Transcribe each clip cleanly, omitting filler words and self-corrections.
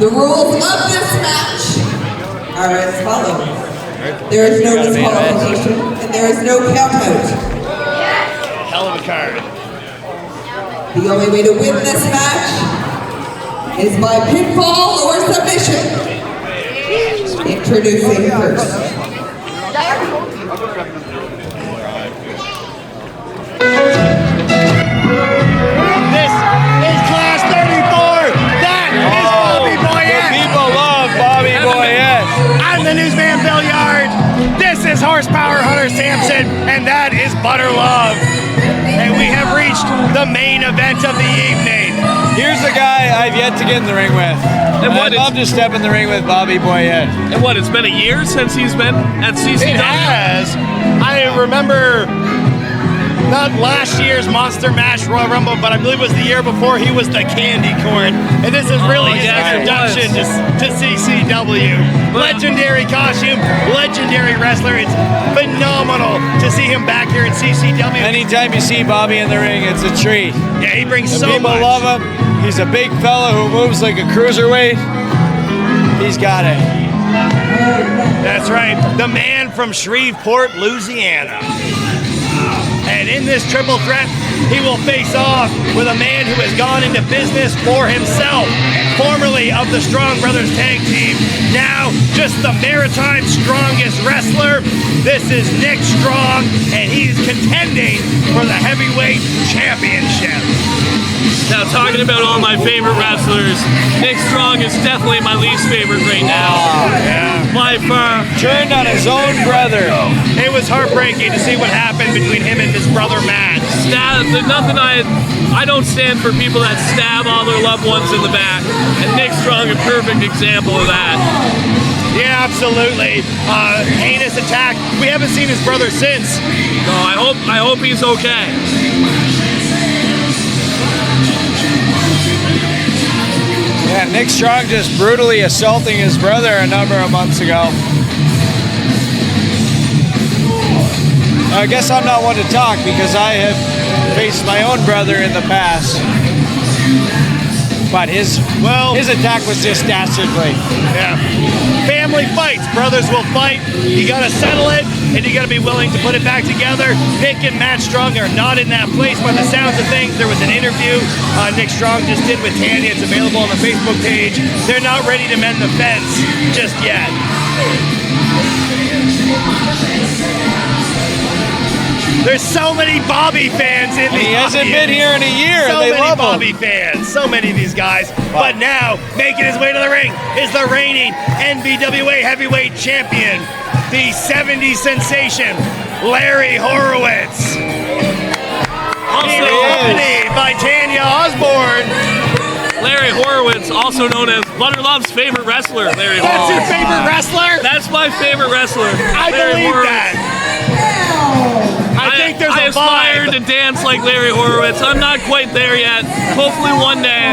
The rules of this match are as follows. There is no disqualification and there is no count out. Hell of a card. The only way to win this match is by pinfall or submission. Introducing first. This is Class 34. That is Bobby Boyette. People love Bobby Boyette. I'm the newsman Billiard. This is Horsepower Hunter Sampson, and that is Butter Love. And we have reached the main event of the evening. Here's the guy I've yet to get in the ring with. I'd love to step in the ring with Bobby Boyette. And what, it's been a year since he's been at CCW? It has. I remember not last year's Monster Mash Royal Rumble, but I believe it was the year before he was the candy corn. And this is really his introduction to CCW. Legendary costume, legendary wrestler. It's phenomenal to see him back here in CCW. Anytime you see Bobby in the ring, it's a treat. Yeah, he brings The so people much. love him. He's a big fella who moves like a cruiserweight. He's got it. That's right, the man from Shreveport, Louisiana. And in this triple threat, he will face off with a man who has gone into business for himself. Formerly of the Strong Brothers Tag Team, now just the Maritime strongest wrestler. This is Nick Strong, and he's contending for the heavyweight championship. Now, talking about all my favorite wrestlers, Nick Strong is definitely my least favorite right now. Yeah. By far. Turned on his own brother. It was heartbreaking to see what happened between him and his brother Matt. I don't stand for people that stab all their loved ones in the back. And Nick Strong, a perfect example of that. Yeah, absolutely. Heinous attack. We haven't seen his brother since. No, I hope he's okay. Yeah, Nick Strong just brutally assaulting his brother a number of months ago. I guess I'm not one to talk because I have faced my own brother in the past. But his attack was just dastardly. Yeah. Family fights. Brothers will fight. You gotta settle it, and you gotta be willing to put it back together. Nick and Matt Strong are not in that place by the sounds of things. There was an interview Nick Strong just did with Tanya. It's available on the Facebook page. They're not ready to mend the fence just yet. There's so many Bobby fans in the He hasn't been here in a year, so and they many love Bobby him. fans, so many of these guys. But now, making his way to the ring is the reigning NBWA Heavyweight Champion, the 70s sensation, Larry Horrowitz. Accompanied by Tanya Osborne. Larry Horrowitz, also known as Butter Love's favorite wrestler. Larry That's Horrowitz. your favorite wrestler? That's my favorite wrestler. I Larry believe Horowitz. that. I think there's I a aspire vibe. to dance like Larry Horowitz. I'm not quite there yet. Hopefully one day.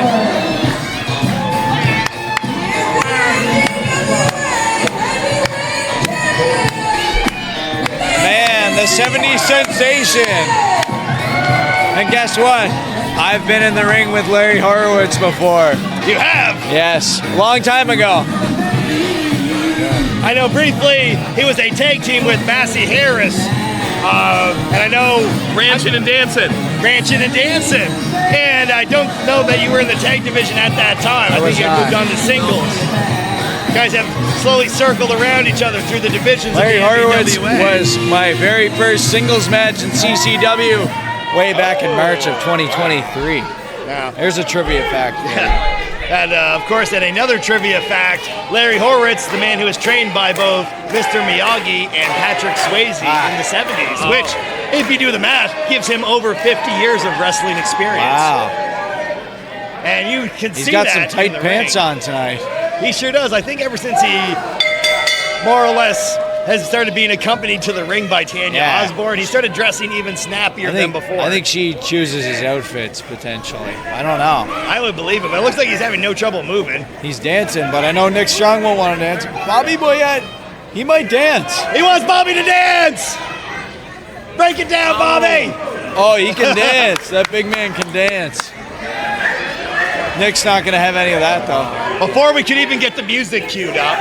Man, the 70s sensation. And guess what? I've been in the ring with Larry Horowitz before. You have? Yes, a long time ago. I know briefly he was a tag team with Massey Harris. And I know Ranchin' and Dancing. Ranchin' and Dancing. And I don't know that you were in the tag division at that time. I think you had moved on to singles. You guys have slowly circled around each other through the divisions Larry of the Horowitz NWA. was my very first singles match in CCW way back in March of 2023. Yeah. There's a trivia fact. And of course, and another trivia fact, Larry Horowitz, the man who was trained by both Mr. Miyagi and Patrick Swayze in the 70s, which, if you do the math, gives him over 50 years of wrestling experience. Wow. And you can He's see got that some tight in the pants ring. on tonight. He sure does. I think ever since he more or less has started being accompanied to the ring by Tanya Osborne, he started dressing even snappier than before. I think she chooses his outfits, potentially. I don't know. I would believe him. It looks like he's having no trouble moving. He's dancing, but I know Nick Strong won't want to dance. Bobby Boyette, he might dance. He wants Bobby to dance! Break it down, Bobby! Oh, he can dance. That big man can dance. Nick's not going to have any of that, though. Before we could even get the music queued up.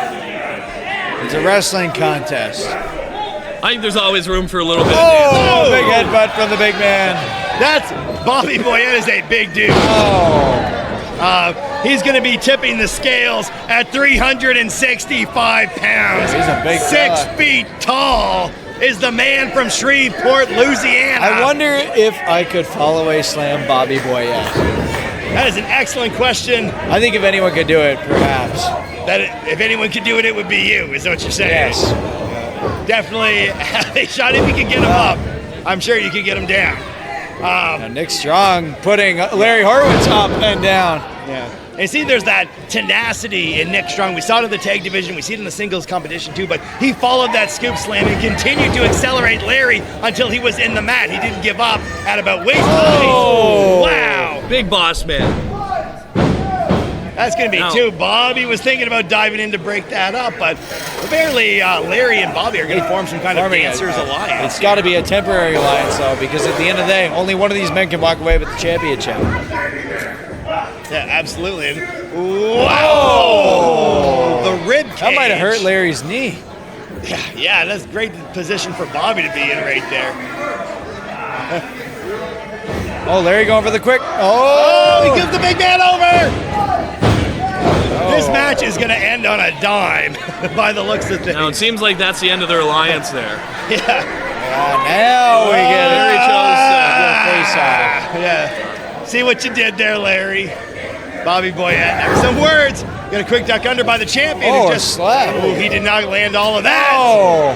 It's a wrestling contest. I think there's always room for a little bit of Oh, big headbutt from the big man. That's Bobby Boyette is a big dude. He's going to be tipping the scales at 365 pounds. He's a big 6 fella. feet tall is the man from Shreveport, Louisiana. I wonder if I could fall away slam Bobby Boyette. That is an excellent question. I think if anyone could do it, perhaps. If anyone could do it, it would be you, is what you're saying. Yes. Definitely have a shot if you can get him up. I'm sure you can get him down. Now Nick Strong putting Larry Horrowitz up and down. Yeah. And see, there's that tenacity in Nick Strong. We saw it in the tag division. We see it in the singles competition too. But he followed that scoop slam and continued to accelerate Larry until he was in the mat. He didn't give up at about waist height. Oh. Wow. Big boss man. That's going to be two. Bobby was thinking about diving in to break that up, but apparently Larry and Bobby are going to form some kind of dancers alliance. It's got to be a temporary alliance, though, because at the end of the day, only one of these men can walk away with the championship. Yeah, absolutely. Whoa! The rib cage. That might have hurt Larry's knee. Yeah, that's a great position for Bobby to be in right there. Oh, Larry going for the quick. Oh, he gives the big man over. This match is going to end on a dime by the looks of things. Now, it seems like that's the end of their alliance there. Yeah. Now we get Larry chose face-off. Yeah. See what you did there, Larry. Bobby Boyette. Now some words. Got a quick duck under by the champion. Oh, who a slap. Oh, he did not land all of that.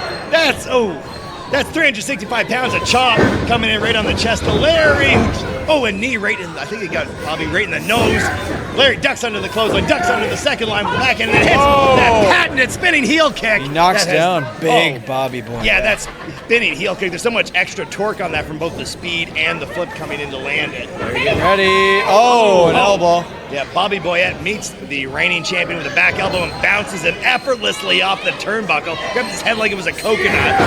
That's 365 pounds of chop coming in right on the chest of Larry. Oh, a knee right in, I think he got Bobby right in the nose. Larry ducks under the clothesline, ducks under the second line with the back end, and it hits that patented spinning heel kick. He knocks down big Bobby Boyette. Yeah, that's spinning heel kick. There's so much extra torque on that from both the speed and the flip coming in to land it. Getting ready. Oh, an elbow. Yeah, Bobby Boyette meets the reigning champion with a back elbow and bounces him effortlessly off the turnbuckle. Grabs his head like it was a coconut.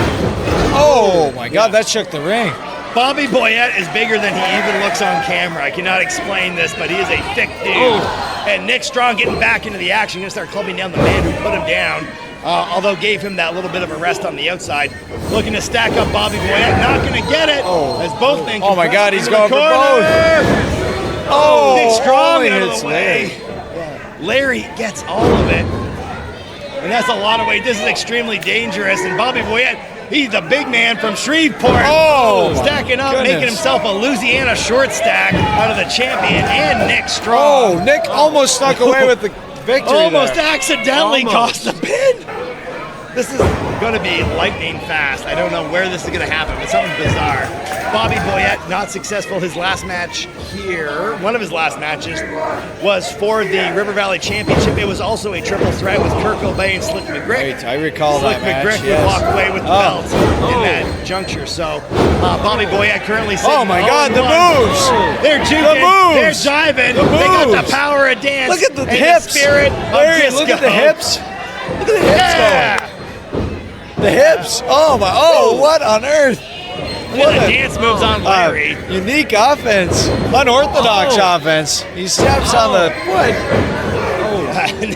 Oh, my God, that shook the ring. Bobby Boyette is bigger than he even looks on camera. I cannot explain this, but he is a thick dude. And Nick Strong getting back into the action. Going to start clubbing down the man who put him down. Although gave him that little bit of a rest on the outside. Looking to stack up Bobby Boyette. Not going to get it. As both men. Oh, my God, he's going for both. Oh, Nick Strong out of hits the way. Larry gets all of it. And that's a lot of weight. This is extremely dangerous. And Bobby Boyette, he's the big man from Shreveport. Stacking up, making himself a Louisiana short stack out of the champion and Nick Strong. Oh, Nick almost snuck away with the victory. Almost accidentally cost the pin. This is going to be lightning fast. I don't know where this is going to happen, but something bizarre. Bobby Boyette, not successful. His last match here, one of his last matches, was for the River Valley Championship. It was also a triple threat with Kurt Cobain and Slick McGrick. Right, I recall Slick that match. McGrick would walk away with the belt in that juncture. So Bobby Boyette currently sitting. Oh my God, the moves! They're juking. The moves! They're jiving. They got the power of dance. Look at the and hips. The spirit Larry, of disco. look at the hips. Look at the hips going. The hips. Oh my. Oh, what on earth? What the dance moves on Larry. Unique offense. Unorthodox offense. He steps on the foot.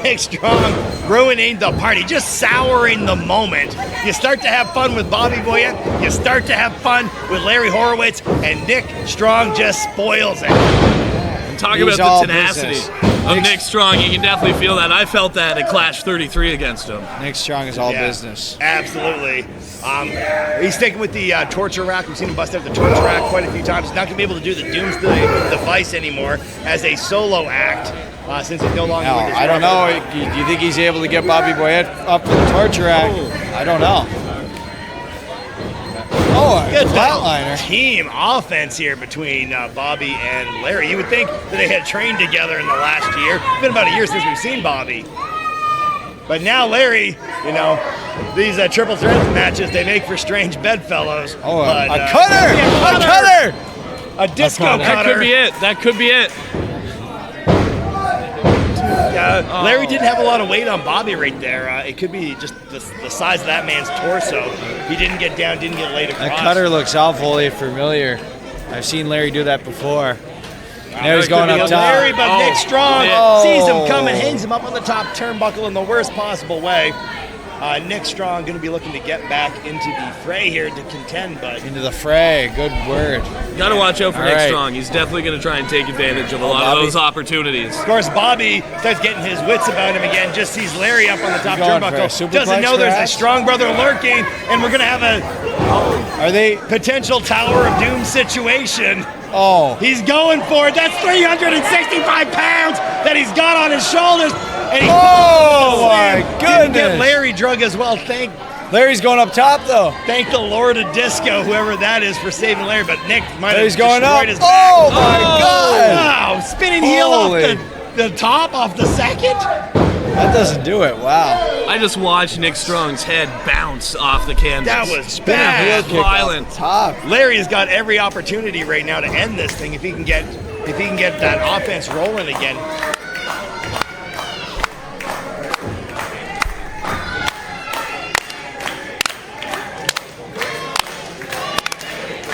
Nick Strong ruining the party, just souring the moment. You start to have fun with Bobby Boyette, you start to have fun with Larry Horrowitz, and Nick Strong just spoils it. Talking about the tenacity of Nick Strong, you can definitely feel that. I felt that at Clash 33 against him. Nick Strong is all business. Absolutely. He's sticking with the torture rack. We've seen him bust out the torture rack quite a few times. He's not going to be able to do the Doomsday device anymore as a solo act since he's no longer with his I don't know. Do you think he's able to get Bobby Boyette up for the torture rack? I don't know. Oh, a flatliner. Team offense here between Bobby and Larry. You would think that they had trained together in the last year. It's been about a year since we've seen Bobby. But now Larry, you know, these triple threat matches, they make for strange bedfellows. Oh, but, a cutter! A cutter! A disco cutter. That could be it. That could be it. Larry didn't have a lot of weight on Bobby right there. It could be just the size of that man's torso. He didn't get down, didn't get laid across. That cutter looks awfully familiar. I've seen Larry do that before. Now he's going up top. Larry, but Nick Strong sees him coming, hangs him up on the top turnbuckle in the worst possible way. Nick Strong going to be looking to get back into the fray here to contend, but into the fray, good word. Got to watch out for Nick Strong. He's definitely going to try and take advantage of a lot of those opportunities. Of course, Bobby starts getting his wits about him again, just sees Larry up on the top turnbuckle, doesn't know there's a Strong brother lurking, and we're going to have a potential Tower of Doom situation. Oh. He's going for it. That's 365 pounds that he's got on his shoulders. And he my goodness. Get Larry drug as well. Larry's going up top, though. Thank the Lord of Disco, whoever that is, for saving Larry. But Nick might have going up. His back. Oh, my God. Wow. Spinning heel off the top, off the second. That doesn't do it. Wow. I just watched Nick Strong's head bounce off the canvas. That was bad. Violent. Top. Larry's got every opportunity right now to end this thing if he can get that offense rolling again.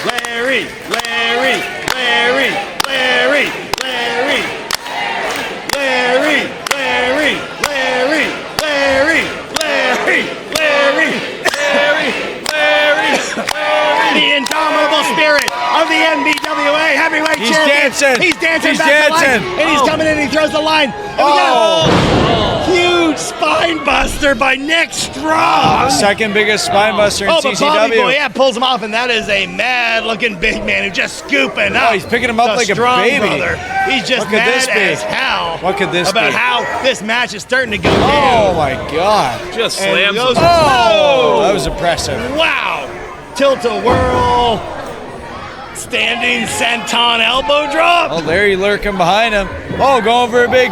Larry, Larry, Larry, Larry, Larry, Larry, Larry, Larry, Larry, Larry, Larry, Larry, Larry, the indomitable spirit of the NBWA heavyweight champion. He's dancing back to life, and he's coming in and he throws the line. And we got a huge spine buster by Nick Strong. Second biggest spine buster in CCW. But Bobby Boyette pulls him off, and that is a mad-looking big man who's just scooping up. He's picking him up like a baby. Brother. He's just mad as hell. What could this about be? How this match is starting to go down. Oh my God! Just slams him. Oh, that was impressive. Wow! Tilt-a-whirl. Standing senton elbow drop. Oh, Larry lurking behind him. Oh, going for a big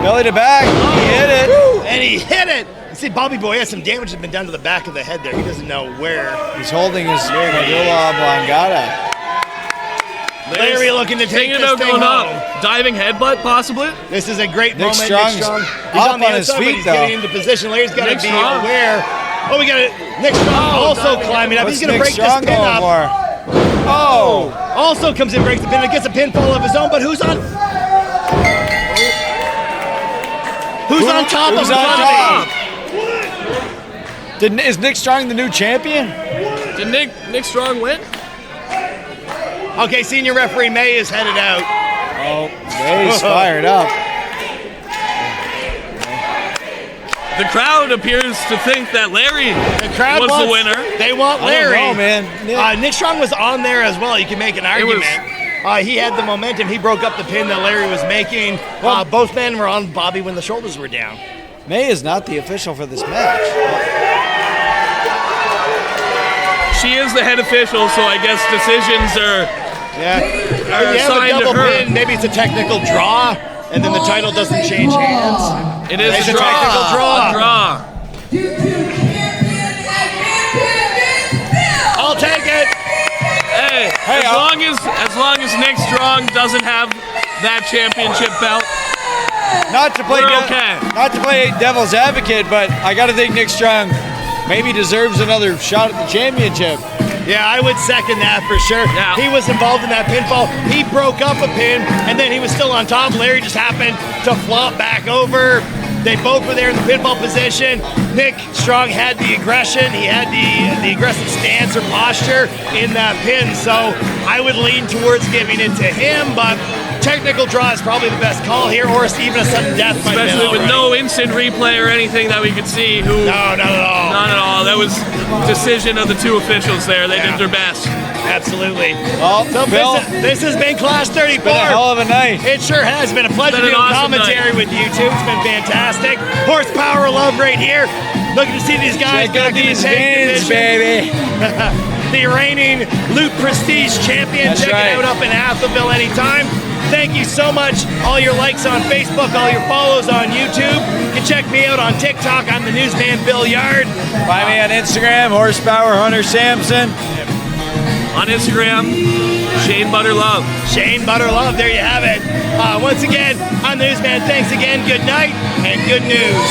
belly to back. He hit it. And he hit it. You see, Bobby Boyette, some damage has been done to the back of the head there. He doesn't know where. He's holding his medulla oblongata. Larry looking to take this thing home. Up. Diving headbutt, possibly? This is a great moment. Nick Strong. He's on the his outside, feet, but he's getting into position. Larry's got to be aware. Oh, we got it. Nick Strong also climbing up. He's going to break this pin up. Oh! Also comes in, breaks the pin, and gets a pinfall of his own, but who's on top of Bobby? Is Nick Strong the new champion? Did Nick Strong win? Okay, senior referee May is headed out. Oh, May's fired up. The crowd appears to think that Larry was the winner. They want Larry. I don't know, man. Nick Strong was on there as well. You can make an argument. He had the momentum. He broke up the pin that Larry was making. Both men were on Bobby when the shoulders were down. May is not the official for this match. She is the head official, so I guess decisions are assigned to her. Pin, maybe it's a technical draw, and then the title doesn't change hands. It is a draw. technical draw. A draw. I'll take it. Hey, as long as Nick Strong doesn't have that championship belt, not to play devil's advocate, but I got to think Nick Strong maybe deserves another shot at the championship. Yeah, I would second that for sure. Yeah. He was involved in that pinfall. He broke up a pin, and then he was still on top. Larry just happened to flop back over. They both were there in the pinfall position. Nick Strong had the aggression. He had the aggressive stance or posture in that pin, so I would lean towards giving it to him, but technical draw is probably the best call here, or even a sudden death. Especially with no instant replay or anything that we could see. No, not at all. Not at all. That was decision of the two officials there. They did their best. Absolutely. Well, so Bill, this has been Class 34. It's been a hell of a night. It sure has been a pleasure doing commentary with you two. It's been fantastic. Horsepower love right here. Looking to see these guys back in the tag division, baby. The reigning Loot Prestige champion. Check it out up in Athelville anytime. Thank you so much. All your likes on Facebook, all your follows on YouTube. You can check me out on TikTok. I'm the newsman Bill Yard. Find me on Instagram, Horsepower Hunter Sampson. On Instagram, Shane Butterlove. Shane Butterlove, there you have it. Once again, I'm the newsman. Thanks again. Good night and good news.